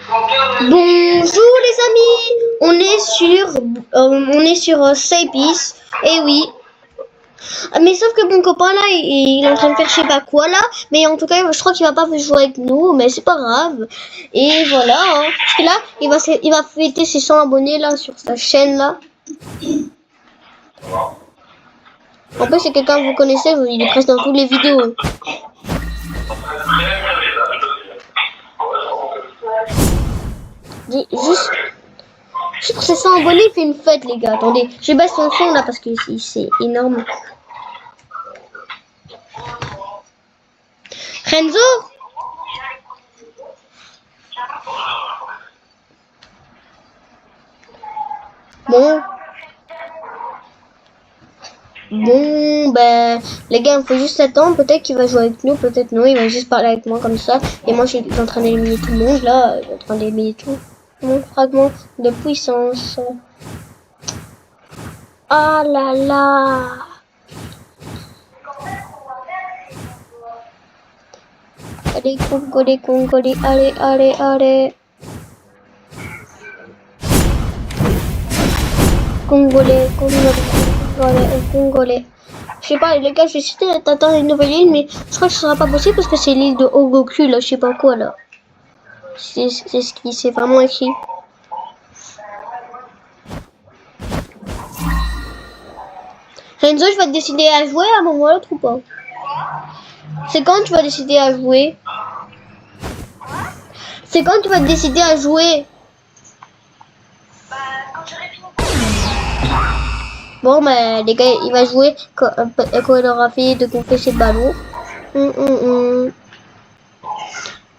Bonjour les amis, on est sur Sapis, et oui. Mais sauf que mon copain là, il est en train de faire je sais pas quoi là, mais en tout cas je crois qu'il va pas jouer avec nous, mais c'est pas grave. Et voilà, hein. Parce que là, il va fêter ses 100 abonnés là sur sa chaîne là. En plus c'est quelqu'un que vous connaissez, il est presque dans toutes les vidéos. Juste pour ses 100 abonnés, il fait une fête les gars. Attendez, je baisse son son là parce que c'est énorme. Renzo? Bon, ben, les gars, il faut juste attendre. Peut-être qu'il va jouer avec nous, peut-être non. Il va juste parler avec moi comme ça. Et moi, je suis en train d'éliminer tout le monde, là. Je suis en train d'éliminer tout mon fragment de puissance. Ah là là. Allez, congolais, allez. Congolais. Je sais pas, les gars, je vais essayer d'atteindre une nouvelle île, mais je crois que ce sera pas possible parce que c'est l'île de Ogoku, là, je sais pas quoi, là. C'est ce qui s'est vraiment écrit. Renzo, je vais te décider à jouer à un moment ou l'autre ou pas? C'est quand tu vas décider à jouer? C'est quand tu vas te décider à jouer? Bon, mais les gars, il va jouer quand il aura fait de gonfler ses ballons.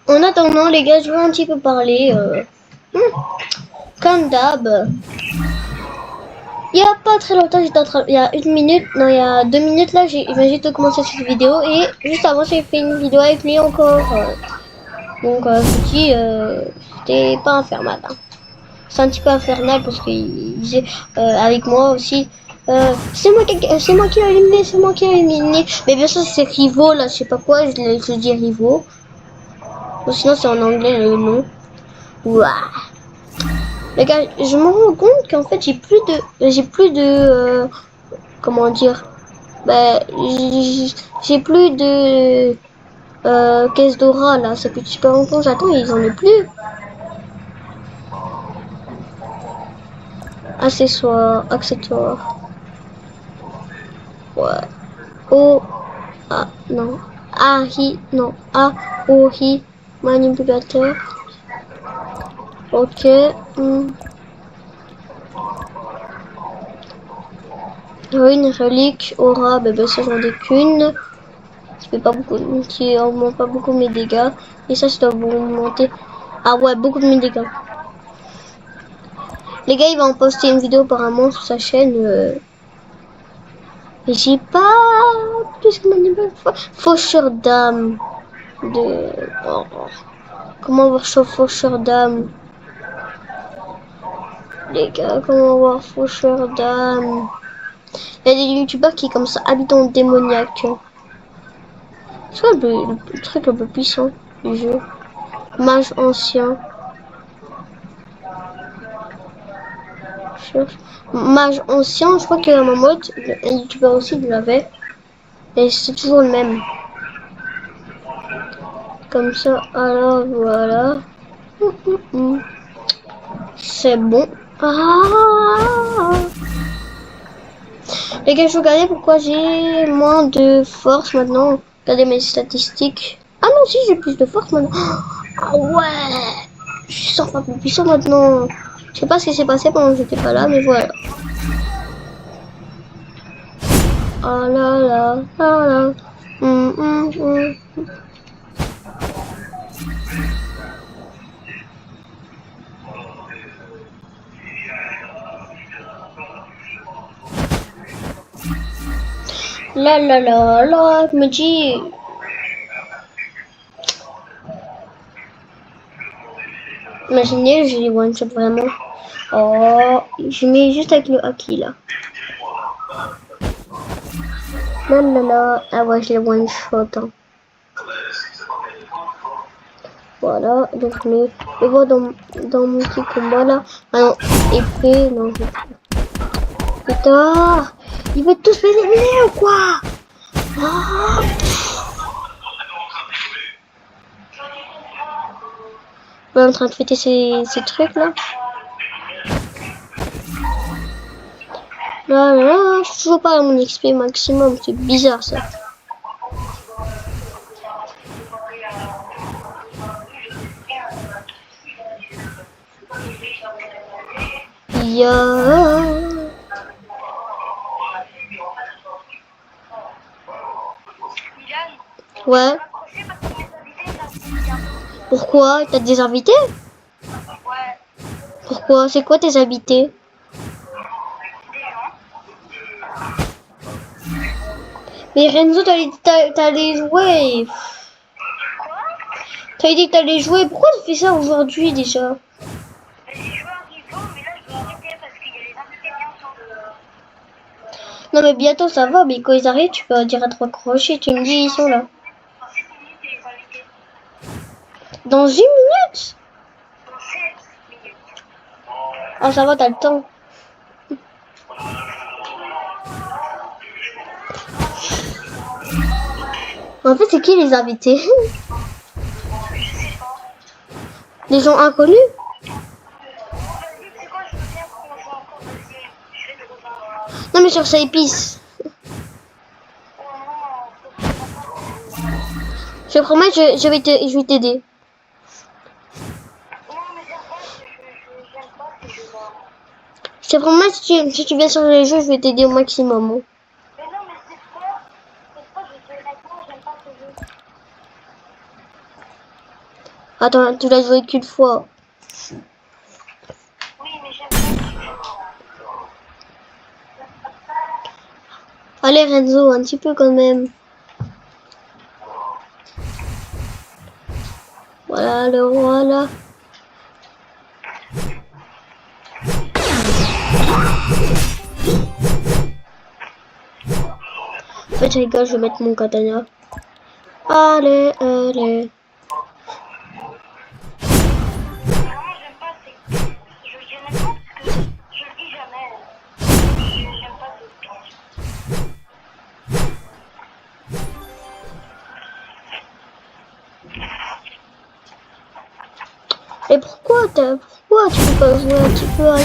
En attendant, les gars, je vais un petit peu parler. Comme d'hab. Il y a pas très longtemps, j'étais en train... Il y a 1 minute, non, il y a 2 minutes là, j'ai juste commencé cette vidéo. Et juste avant, j'ai fait une vidéo avec lui encore. Donc, je dis, c'était pas infernal. Hein. C'est un petit peu infernal parce qu'il disait avec moi aussi. C'est moi qui l'ai éliminé, Mais bien sûr, c'est Rivo là, je sais pas quoi, je dis Rivo. Ou sinon, c'est en anglais le nom. Ouah. Les gars, je me rends compte qu'en fait, j'ai plus de, comment dire, bah, j'ai plus de caisse d'aura là, ça fait super longtemps j'attends et ils en ont plus. Accessoires. Ouais. Oh, ah, non. Non. Manipulateur. Ok. Une relique, aura, ben ça j'en ai qu'une. Qui fait pas beaucoup, qui augmente pas beaucoup mes dégâts. Et ça doit augmenter. Ah ouais, beaucoup de mes dégâts. Les gars, il va en poster une vidéo apparemment sur sa chaîne. Et j'ai pas plus que faucheur d'âme. Comment voir faucheur d'âme? Les gars, comment voir faucheur d'âme? Il y a des youtubeurs qui comme ça habitant démoniaque. C'est le truc un peu puissant du jeu. Mage ancien. Mage ancien, je crois que ma mode, un youtubeur aussi l'avait. Et c'est toujours le même. Comme ça, alors voilà. C'est bon. Les gars, je regardais pourquoi j'ai moins de force maintenant. Regardez mes statistiques. Ah non, si, j'ai plus de force maintenant. Ah ouais. Je suis 100 fois plus puissant maintenant. Je sais pas ce qui s'est passé pendant que j'étais pas là, mais voilà. Ah là là, ah là. Là, je me dis... Imaginez, je les one-shot vraiment. Oh, je mets juste avec le haki là. Là. Ah ouais, je les one-shot. Hein. Voilà, donc le vois dans mon petit combat là. Ah non, épée, non. Putain, ils veulent tous m'éliminer ou quoi? Ah. On est en train de fêter ces trucs là. Là, je suis toujours pas à mon XP maximum, c'est bizarre ça. Ouais. Pourquoi? T'as des invités? Pourquoi? C'est quoi tes invités? Mais Renzo, t'allais jouer. T'as dit que t'allais jouer. Pourquoi tu fais ça aujourd'hui déjà? Non mais bientôt ça va, mais quand ils arrivent, tu peux dire à 3 crochets, tu me dis ils sont là. Dans 1 minute? Ah ça va, t'as le temps. En fait, c'est qui les invités? Les gens inconnus? Non mais sur ça épice. Je promets, je vais t'aider. Je te promets, si tu viens sur les jeux, je vais t'aider au maximum. Attends, tu l'as joué qu'une fois. Allez Renzo, un petit peu quand même. Voilà, le voilà. En fait, je rigole, je vais mettre mon katana. Allez, allez. Et pourquoi tu peux pas jouer un petit peu? Allez,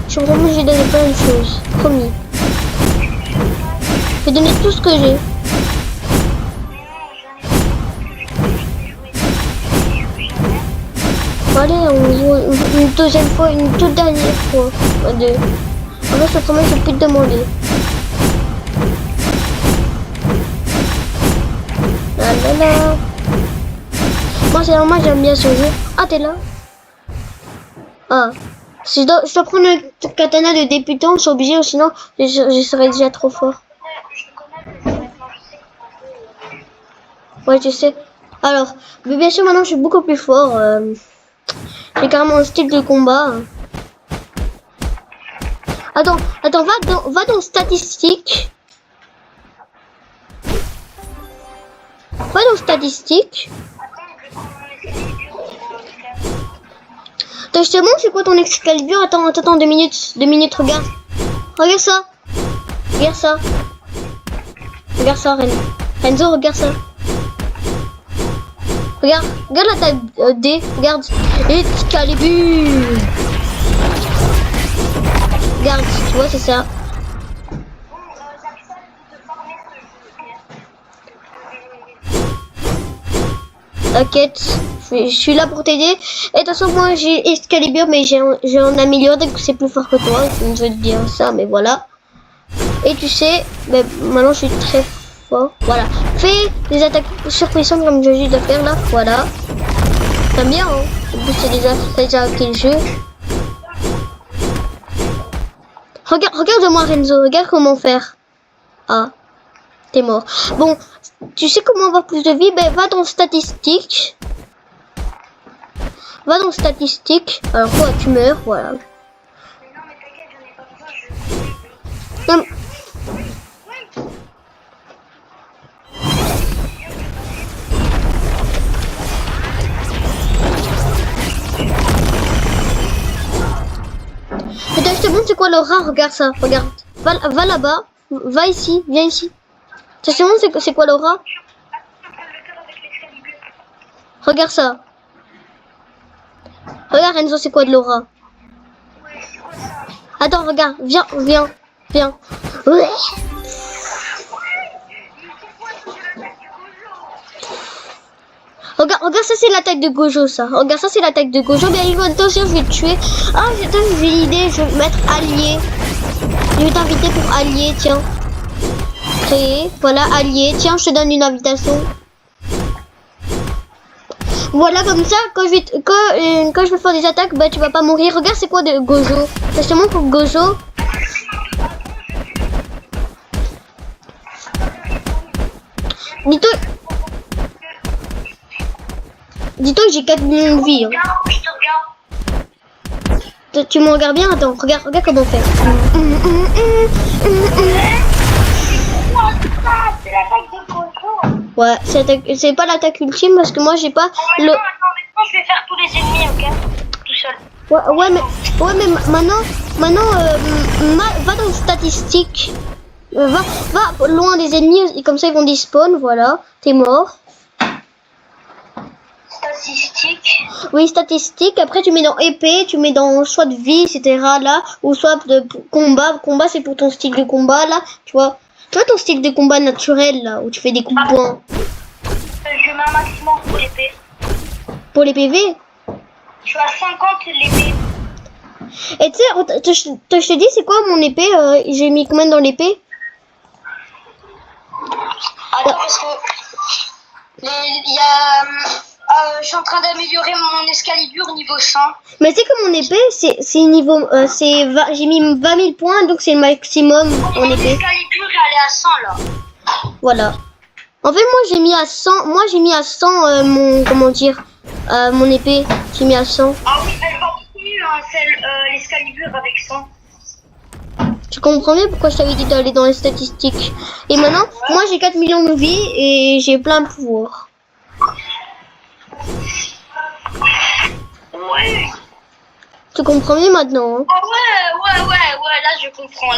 je suis vraiment j'ai donné plein de choses, promis. Je vais donner tout ce que j'ai. Allez, on joue une deuxième fois, une toute dernière fois. Allez. En fait, je te promets, je vais plus te demander. La la la. Moi, c'est normal, j'aime bien ce jeu. Ah, t'es là? Ah. Si je dois prendre le katana de débutant, je suis obligé, sinon je serais déjà trop fort. Ouais, je sais. Alors, mais bien sûr, maintenant, je suis beaucoup plus fort. J'ai carrément un style de combat. Attends, va dans statistiques. Va dans statistiques. Attends, je te montre c'est quoi ton Excalibur. Attends, 2 minutes. 2 minutes, regarde. Regarde ça. Regarde ça. Regarde ça, Renzo, regarde ça. Regarde la taille D. Regarde. Excalibur. Regarde, tu vois, c'est ça. T'inquiète, je suis là pour t'aider. Et de toute façon, moi j'ai Excalibur, mais j'ai un amélioré que c'est plus fort que toi. Je veux te dire ça, mais voilà. Et tu sais, maintenant je suis très fort. Voilà. Fais des attaques surpuissantes comme je viens de faire là. Voilà. T'aimes bien, hein? En plus, t'as déjà acquis le jeu. Regarde-moi, Renzo. Regarde comment faire. Ah, t'es mort. Bon, tu sais comment avoir plus de vie? Va dans statistiques. Va dans statistiques. Alors quoi, tu meurs, voilà. Non, te montre c'est quoi le rat, regarde ça, regarde. Va là-bas, va ici, viens ici. Ça te montre c'est quoi le rat. Regarde ça. Regarde Enzo, c'est quoi de l'aura. Attends, regarde, viens. Ouais. Regarde, ça c'est l'attaque de Gojo, ça. Regarde, ça c'est l'attaque de Gojo. Bien, attention, je vais te tuer. Ah, j'ai une idée, je vais mettre allié. Je vais t'inviter pour allié, tiens. Créer, voilà, allié. Tiens, je te donne une invitation. Voilà, comme ça, quand je vais faire des attaques, bah tu vas pas mourir. Regarde, c'est quoi de Gojo. C'est justement pour Gojo. Dis-toi que j'ai 4 millions de vies. Hein. Tu me regardes bien? Attends, regarde comment on fait. Ouais, c'est pas l'attaque ultime parce que moi j'ai pas le... Attends, maintenant je vais faire tous les ennemis, ok? Tout seul. Ouais, mais maintenant, va dans les statistiques. Va loin des ennemis et comme ça ils vont despawn, voilà. T'es mort. Statistiques. Oui, statistiques. Après tu mets dans épée, tu mets dans soit de vie, etc. là, ou soit de combat. Combat c'est pour ton style de combat là, tu vois. Toi ton style de combat naturel là, où tu fais des coups de poing. Je mets un maximum pour l'épée. Pour les PV. Je suis à 50 l'épée. Et tu sais, je te dis c'est quoi mon épée, j'ai mis combien dans l'épée? Attends, parce que il y a... je suis en train d'améliorer mon escalibur niveau 100. Mais tu sais que mon épée, c'est niveau... j'ai mis 20 000 points, donc c'est le maximum en Mon épée. escalibur elle est à 100 là. Voilà. En fait, moi j'ai mis à 100... Moi j'ai mis à 100 mon... Comment dire mon épée. J'ai mis à 100. Ah oui, elle va beaucoup mieux, hein, l'escalibur avec 100. Tu comprends mieux pourquoi je t'avais dit d'aller dans les statistiques. Et maintenant, moi j'ai 4 millions de vies et j'ai plein de pouvoirs. Ouais. Tu comprends mieux maintenant, hein? Ah ouais, là je comprends.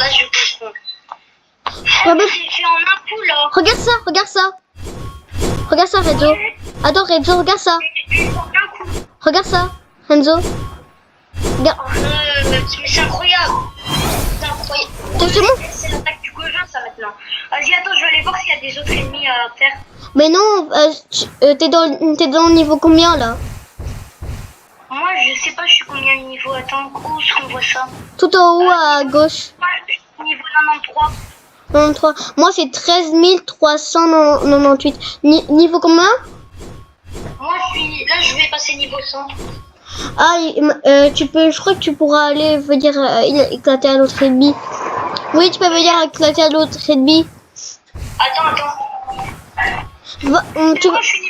Ouais, mais... J'ai fait en un coup là. Regarde ça. Regarde ça, Renzo. Attends, Renzo, regarde ça. Regarde ça, Renzo. Regarde. Mais c'est incroyable. C'est incroyable. C'est l'attaque du Gojo ça maintenant. Vas-y, attends, je vais aller voir s'il y a des autres ennemis à faire. Mais non, t'es dans le niveau combien là? Moi, je sais pas, je suis combien de niveau. Attends, où est-ce qu'on voit ça? Tout en haut à gauche. Niveau 93. 93. Moi c'est 13 398. Niveau combien? Moi, je vais passer niveau 100. Ah, je crois que tu pourras aller venir éclater à l'autre ennemi. Oui, tu peux venir éclater à l'autre ennemi. Attends. Moi, je suis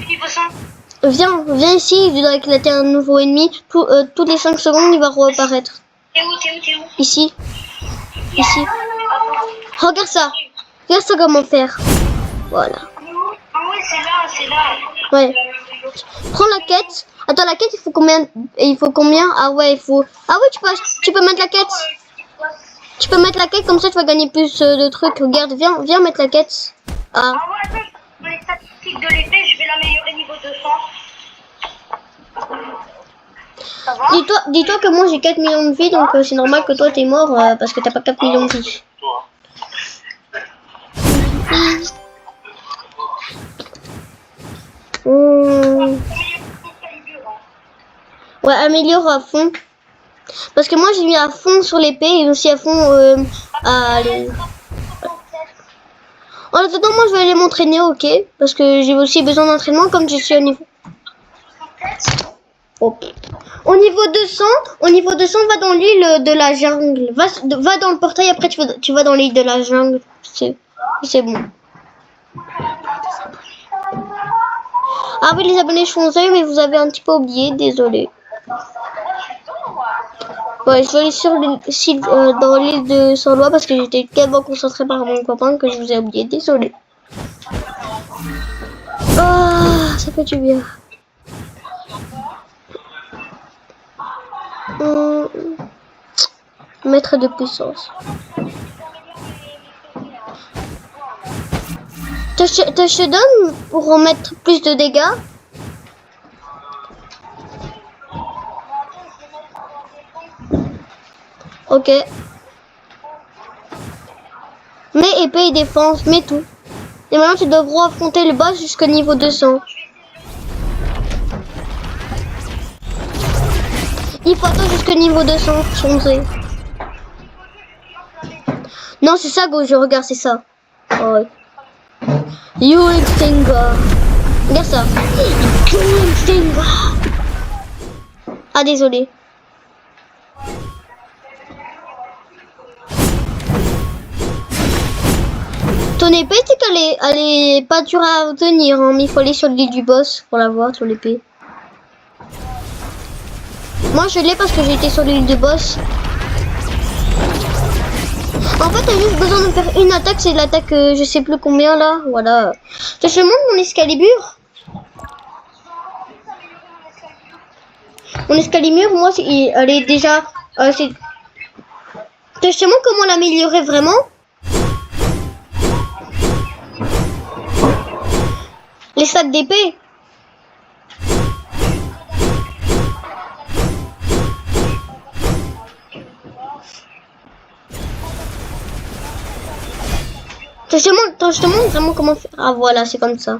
niveau 100. Viens ici, je dois éclater un nouveau ennemi. Toutes les 5 secondes, il va reparaître. T'es où? Ici. Regarde ça comment faire. Voilà. Ah ouais, c'est là. Ouais. Prends la quête. Attends, la quête, il faut combien? Ah ouais, il faut... Ah ouais, tu peux mettre la quête. Tu peux mettre la quête, comme ça tu vas gagner plus de trucs. Regarde, viens mettre la quête. Ah ouais, attends, dans les statistiques de l'épée, je vais l'améliorer niveau 200. Ça va? Dis-toi que moi j'ai 4 millions de vies, donc c'est normal que toi t'es mort parce que t'as pas 4 millions de vies. Ouais, améliore à fond. Parce que moi j'ai mis à fond sur l'épée et aussi à fond à... En attendant, moi je vais aller m'entraîner, ok? Parce que j'ai aussi besoin d'entraînement comme je suis au niveau... Oh. Au niveau 200, va dans l'île de la jungle. Va dans le portail, après tu vas dans l'île de la jungle. C'est bon. Ah oui, les abonnés, je suis désolée, mais vous avez un petit peu oublié, désolé. Ouais, je vais aller sur dans l'île de Sans-Loi parce que j'étais tellement concentré par mon copain que je vous ai oublié, désolé. Ah, ça fait du bien. Mettre de puissance. Je te donne pour remettre plus de dégâts. Ok. Mets épée et défense, mets tout. Et maintenant tu devras affronter le boss jusqu'au niveau 200. Il faut attendre jusqu'au niveau 200 changer. Non, c'est ça, Gojo, regarde, c'est ça. Oh. You Extinga. Regarde ça. You Extinga. Ah, désolé. Ton épée, c'est qu'elle est pas dure à obtenir, hein, mais il faut aller sur l'île du boss pour la voir, sur l'épée. Moi, je l'ai parce que j'ai été sur l'île du boss. En fait, t'as juste besoin de faire une attaque, c'est l'attaque je sais plus combien là, voilà. Je te montre mon Excalibur. Mon Excalibur, moi, elle est déjà... je te montre comment l'améliorer vraiment. Les sacs d'épée. Je te montre vraiment comment faire. Ah voilà, c'est comme ça.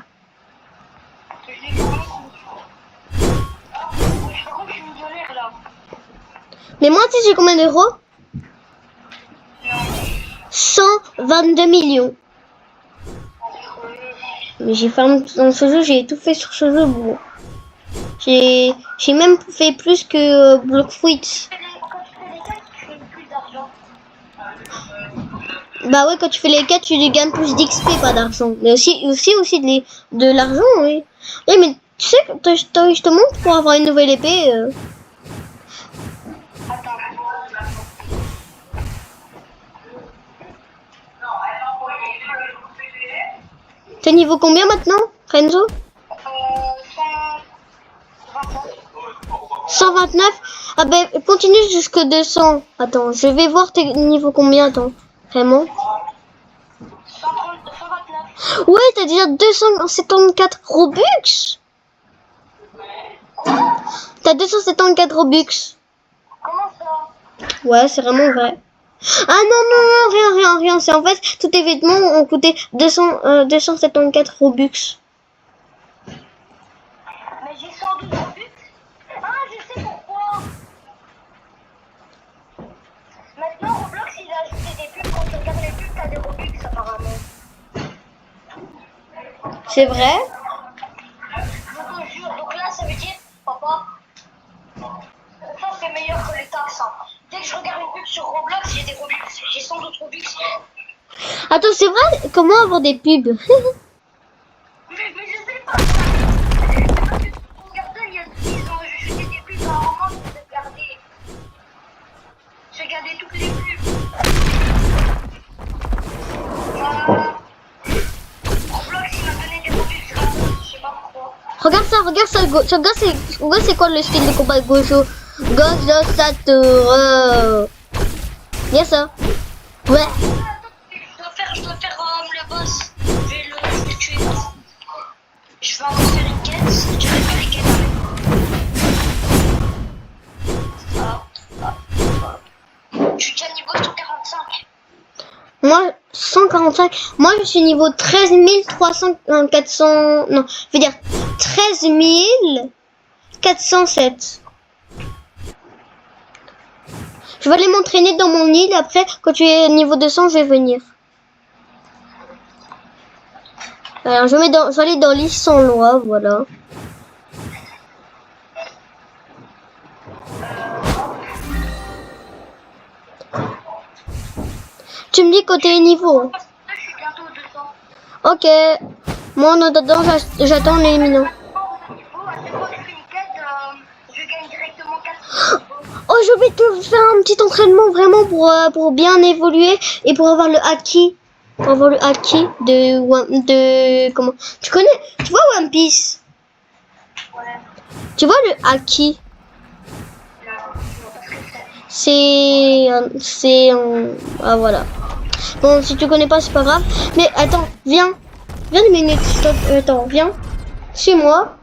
Mais moi, tu sais, j'ai combien d'euros? 122 millions. Mais j'ai fait dans ce jeu, j'ai tout fait sur ce jeu. Bon. J'ai même fait plus que Blockfruit. Bah ouais, quand tu fais les quêtes, tu gagnes plus d'XP, pas d'argent. Mais aussi de l'argent, oui. Oui, mais tu sais, je te montre pour avoir une nouvelle épée. T'es niveau combien maintenant, Renzo? 129. Ah ben, continue jusqu'à 200. Attends, je vais voir tes niveaux combien, attends. Vraiment? 129. Ouais, t'as déjà 274 Robux. T'as 274 Robux. Comment ça? Ouais, c'est vraiment vrai. Ah non, rien. C'est en fait, tous tes vêtements ont coûté 274 Robux. Mais j'ai 112 Robux. Ah, je sais pourquoi. Maintenant, Roblox, il a ajouté des pubs. Quand tu regardes les pubs, t'as des Robux apparemment. C'est vrai? Je te jure. Donc là, ça veut dire, papa, ça c'est meilleur que les taxes. Hein. Dès que je regarde une pub sur Roblox, j'ai des Robux. J'ai 112 Robux. Attends, c'est vrai? Comment avoir des pubs? Mais je sais pas. Regardez, ils ont ajouté des pubs à un moment pour te garder. J'ai regardé toutes les pubs. Roblox, il m'a donné des Robux gratos. Je sais pas pourquoi. Regarde ça, regarde c'est quoi le style de combat de Gojo? Gojo Satoru. Y'a ça? Ouais. Je dois faire le boss. Je vais le tuer. Je vais encore faire une quête. Je vais faire les quêtes avec. Je suis déjà niveau 145. Moi, 145. Moi, je suis niveau 13 300, 400. Non, je veux dire 13 407. Je vais aller m'entraîner dans mon île. Après, quand tu es niveau 200, je vais venir. Alors, je vais aller dans l'île sans loi, voilà. Tu me dis quand t'es niveau. Je suis bientôt au 200. Ok. Moi, en attendant, j'attends les minants. À chaque fois que je fais une quête, je gagne directement 4. Oh, je vais te faire un petit entraînement vraiment pour bien évoluer et pour avoir le haki. Pour avoir le haki de comment? Tu vois One Piece? Ouais. Tu vois le haki? Non, je vois pas ce que Ah voilà. Bon, si tu connais pas, c'est pas grave. Mais attends, viens. Viens une minute. Attends, viens. Suis-moi.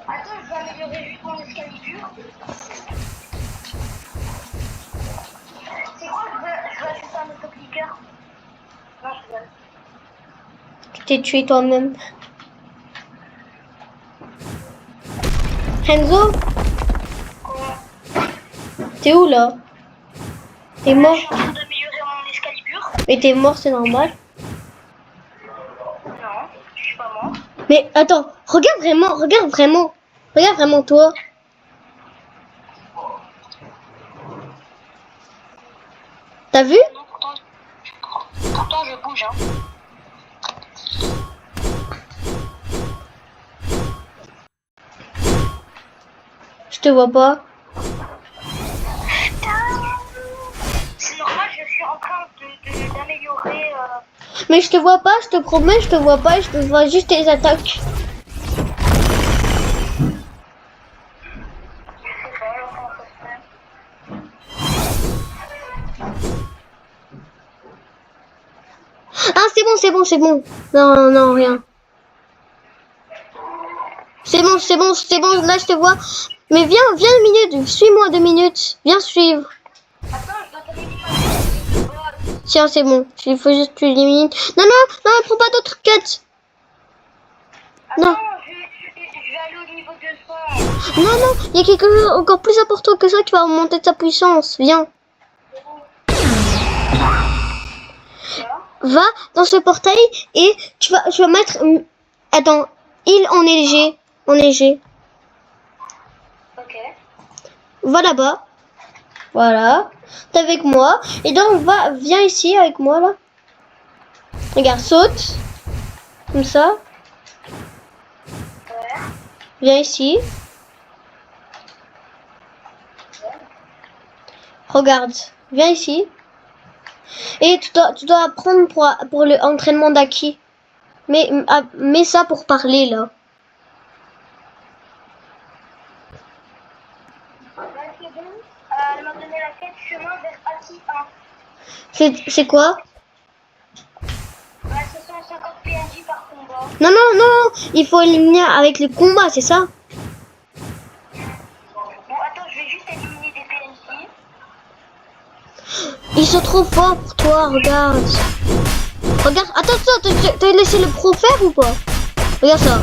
Attends, je vais améliorer juste mon escalibur. C'est quoi, je vais ajouter un autoclicker. Non, je rigole. Tu t'es tué toi-même. Renzo, t'es où là? T'es mort? Je suis en train d'améliorer mon escalibur. Mais t'es mort, c'est normal. Non, je suis pas mort. Mais attends, regarde vraiment. Regarde vraiment toi. T'as vu? Non, pourtant je bouge, hein. Je te vois pas. C'est normal, je suis en train d'améliorer. Mais je te vois pas, je te promets, je te vois pas, je te vois juste tes attaques. Je sais pas comment ça se fait. Ah, c'est bon. Non, non, rien. C'est bon, là je te vois. Mais viens 2 minutes, suis-moi 2 minutes. Viens suivre. Attends, je dois t'éliminer. Tiens, c'est bon, il faut juste que tu élimines. Non, prends pas d'autres quêtes. Attends, Non. je vais aller au niveau 200. Non, il y a quelque chose encore plus important que ça qui va augmenter ta puissance. Viens. Va dans ce portail et tu vas mettre... Attends, île enneigée. Ok. Va là-bas. Voilà. T'es avec moi. Et donc, viens ici avec moi, là. Regarde, saute. Comme ça. Ouais. Viens ici. Regarde. Viens ici. Et tu dois apprendre pour l'entraînement d'Aki. Mais mets ça pour parler, là. C'est bon. Elle m'a donné la quête chemin vers Aki 1. C'est quoi? Bah, c'est 150 PNJ par combat. Non, il faut éliminer avec le combat, c'est ça? Bon, attends, je vais juste éliminer des PNJ. Ils sont trop forts pour toi, regarde. Regarde, attends, t'as laissé le pro faire ou pas? Regarde ça.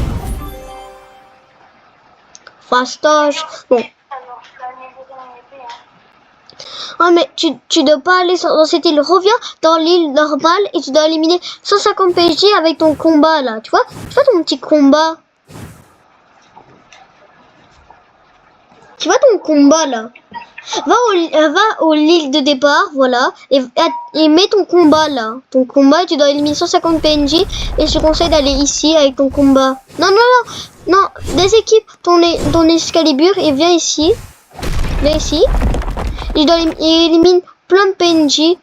Fastoche. Bon. Alors, je suis à niveau de mon épée, hein. Ah, mais tu dois pas aller dans cette île. Reviens dans l'île normale et tu dois éliminer 150 PJ avec ton combat là. Tu vois ton petit combat. Tu vois ton combat là. Va au l'île de départ, voilà, et mets ton combat là. Ton combat, tu dois éliminer 150 PNJ et je te conseille d'aller ici avec ton combat. Non, déséquipe ton Excalibur et viens ici. Et élimine plein de PNJ.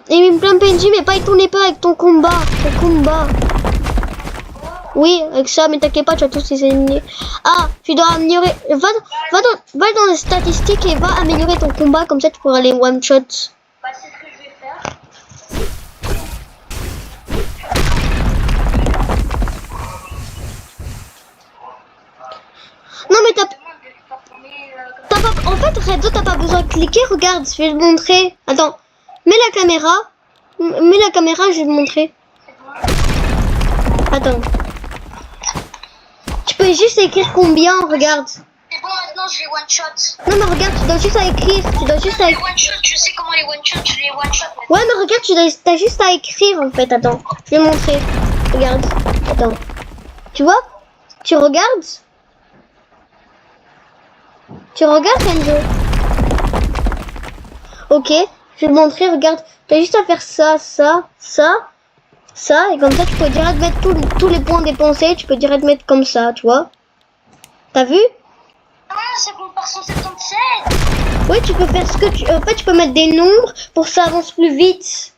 Élimine plein de PNJ, mais pas avec ton épée, avec ton combat. Oui, avec ça, mais t'inquiète pas, tu vas tous les éliminer. Ah, tu dois améliorer. Va dans les statistiques et va améliorer ton combat, comme ça tu pourras les one shot. Bah, c'est ce que je vais faire. Non, mais en fait, Redzo, t'as pas besoin de cliquer. Regarde, je vais te montrer. Attends, mets la caméra, je vais te montrer. Attends. Tu peux juste écrire combien, regarde. C'est bon, maintenant je les one shot. Non, mais regarde, tu dois juste à écrire. Les one shot, je sais comment les one shot, je les one shot. Ouais, mais regarde, t'as juste à écrire en fait. Attends, je vais montrer. Regarde, attends. Tu vois? Tu regardes? Renzo? Ok, je vais te montrer, regarde. T'as juste à faire ça, et comme ça tu peux direct mettre tous les points dépensés, tu peux direct mettre comme ça, tu vois. T'as vu? Ah, ça compte par 177. Oui, tu peux faire ce que tu... En fait, tu peux mettre des nombres pour que ça avance plus vite.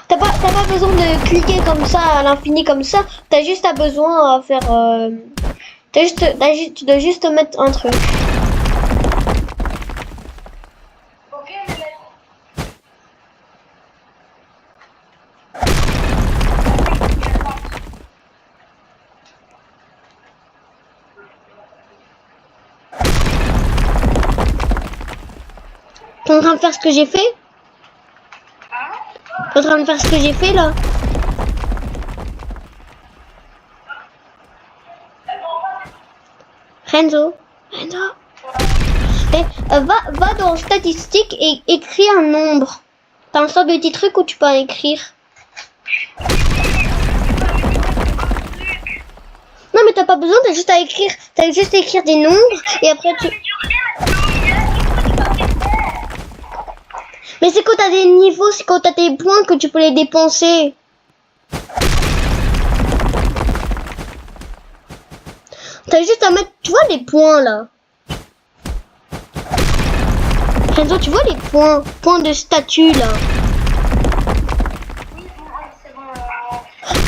T'as pas besoin de cliquer comme ça à l'infini comme ça. T'as juste besoin à faire... tu dois juste mettre un truc. T'es en train de faire ce que j'ai fait? T'es en train de faire ce que j'ai fait là? Renzo? Eh, va dans statistiques et écris un nombre. T'as un sort de petit truc où tu peux écrire. Non mais t'as pas besoin, t'as juste à écrire. T'as juste à écrire des nombres et après tu... Mais c'est quand t'as des niveaux, c'est quand t'as des points que tu peux les dépenser. T'as juste à mettre, tu vois les points là. Renzo, tu vois les points de statut là.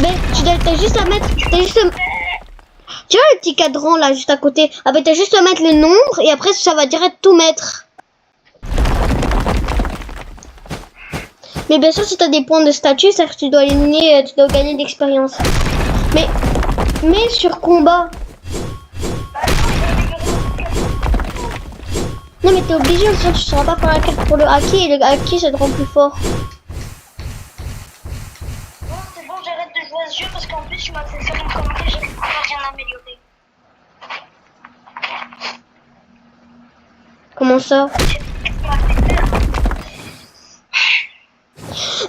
Mais t'as juste à mettre, tu vois le petit cadran là juste à côté. Ah ben t'as juste à mettre le nombre et après ça va direct tout mettre. Mais bien sûr si t'as des points de statut, c'est-à-dire que tu dois éliminer, tu dois gagner d'expérience. Mais sur combat. Non mais t'es obligé, sinon tu seras pas par la carte pour le haki et le haki ça te rend plus fort. Non, c'est bon, j'arrête de jouer à ce jeu parce qu'en plus tu m'as fait faire une connerie, j'ai rien amélioré. Comment ça?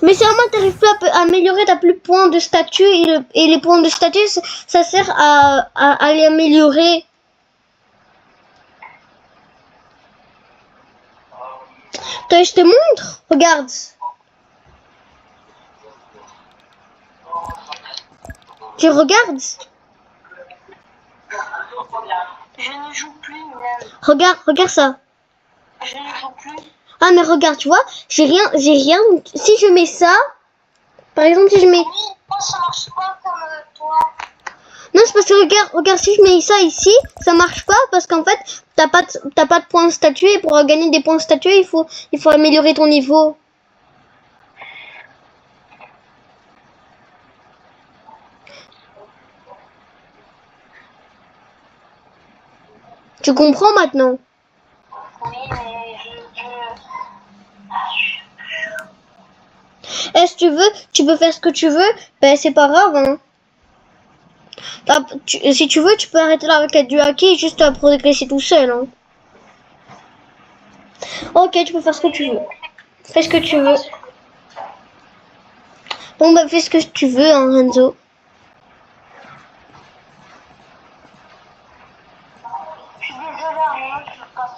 Mais si vraiment t'arrives plus à améliorer, t'as plus de points de statut et les points de statut ça sert à les améliorer. T'as, je te montre, regarde. Tu regardes? Je ne joue plus, même. Regarde ça. Je ne joue plus. Ah mais regarde, tu vois, j'ai rien. Si je mets ça, par exemple si je mets... Oui, moi ça marche pas comme toi. Non, c'est parce que regarde, si je mets ça ici, ça marche pas parce qu'en fait, t'as pas de points de statut et pour gagner des points de statut, il faut améliorer ton niveau. Tu comprends maintenant? Oui, mais Si tu veux, tu peux faire ce que tu veux, ben c'est pas grave, hein. Si tu veux, tu peux arrêter la requête du haki et juste progresser tout seul, hein. Ok, tu peux faire ce que tu veux. Fais ce que tu veux. Bon, bah fais ce que tu veux, hein, Renzo. je suis désolée, rien, je sais pas.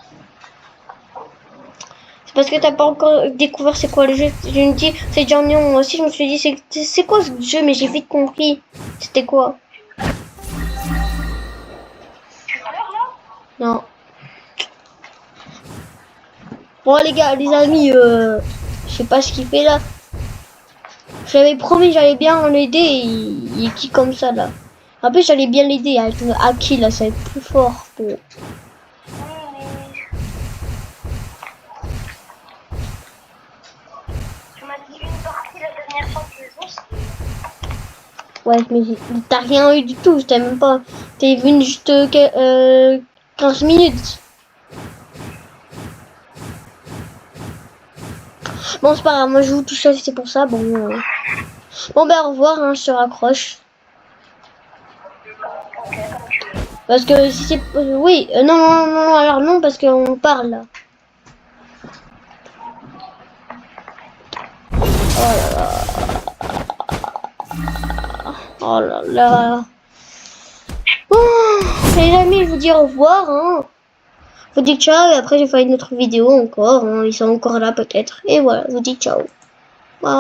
C'est parce que t'as pas encore découvert c'est quoi le jeu. Je me dis, c'est déjà mignon. Moi aussi, je me suis dit, c'est quoi ce jeu, mais j'ai vite compris. C'était quoi? Tu pleures là? Non. Bon, les gars, les amis, je sais pas ce qu'il fait là. J'avais promis, j'allais bien l'aider et il est qui comme ça là. En plus, j'allais bien l'aider avec le haki là, ça va être plus fort. Oui. Tu m'as dit une partie la dernière fois que je joue. Ouais, mais t'as rien eu du tout, je t'ai même pas. T'es venu juste 15 minutes. Bon, c'est pas grave, moi je joue tout seul, c'est pour ça. Bon, bon ben au revoir, hein, je te raccroche. Ok, comme tu veux. Parce que si c'est... oui, non, alors non, parce qu'on parle là. Oh là là. Bon, les amis, je vous dis au revoir. Hein. Je vous dis ciao et après je ferai une autre vidéo encore. Hein. Ils sont encore là peut-être. Et voilà, je vous dis ciao.